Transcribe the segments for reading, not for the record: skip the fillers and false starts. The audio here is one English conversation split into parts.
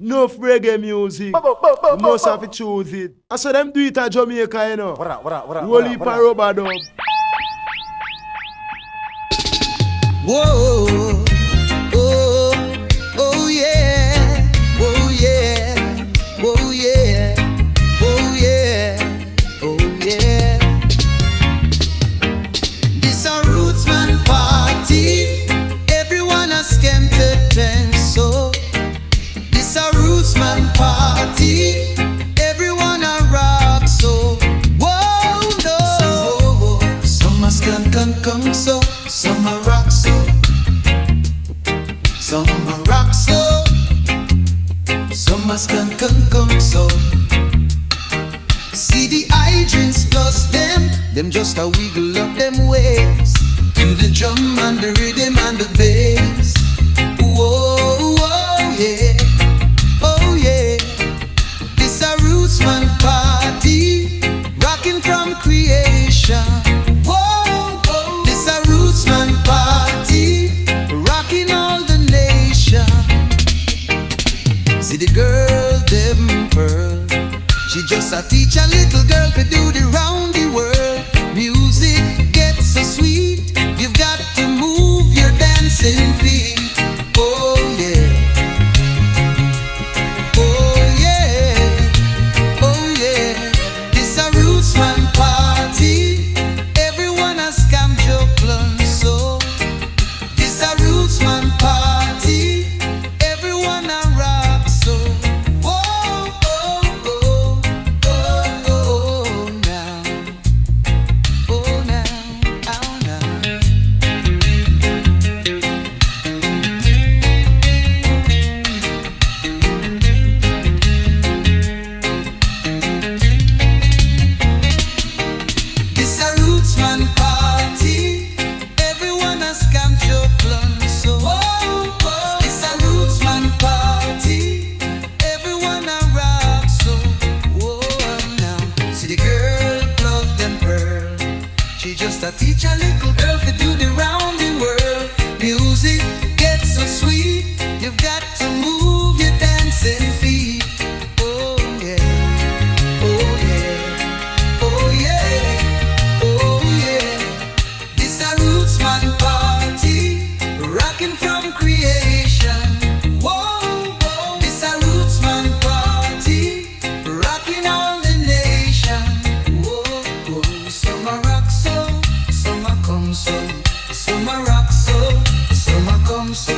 Enough reggae music. You must have to choose it. I saw them do it at Jamaica, you know. Roll it for rubber dub. Whoa, oh, oh yeah, oh yeah, oh yeah, oh yeah, oh yeah. This a Rootsman Party. Everyone has come to dance, so this a Rootsman Party. Everyone a rock, so whoa, no. Some must come, so some a rock, so some a rock, so some must come, so see the hydrants plus them just a wiggle up them ways to the drum and the rhythm and the bass. Whoa, whoa, yeah, oh yeah. This a Rootsman Party, rocking from creation. Whoa, whoa. This a Rootsman Party, rocking all the nation. See the girl, them pearl, she just a teach a little girl to do the round the world. Music gets so sweet, you've got to move your dancing feet. Oh yeah, oh yeah, oh yeah. This a Rootsman Party, everyone has come joke so. This a Rootsman Party, everyone a rock so. Whoa, oh, oh, oh, oh, now, oh now, oh now. This a Rootsman Party, everyone has come to so. This a Rootsman Party, everyone a rock so. Whoa, now see the girl plug them pearl, she just a teach a little girl to do the round the world. Music gets so sweet, you've got to move your dancing feet. Oh yeah, oh yeah, oh yeah, oh yeah. This a Rootsman Party, rocking from creation. Whoa, whoa. This a Rootsman Party, rocking all the nation. Whoa, whoa. Some a rock so, some a come so, some a rock so, some a come so.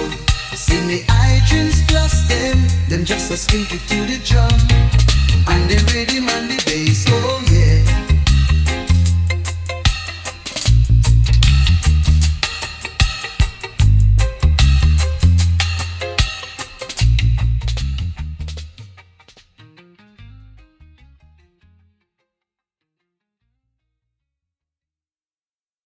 Sing the hydrants plus them just a skink it to the drum and the rhythm and the bass. Oh yeah.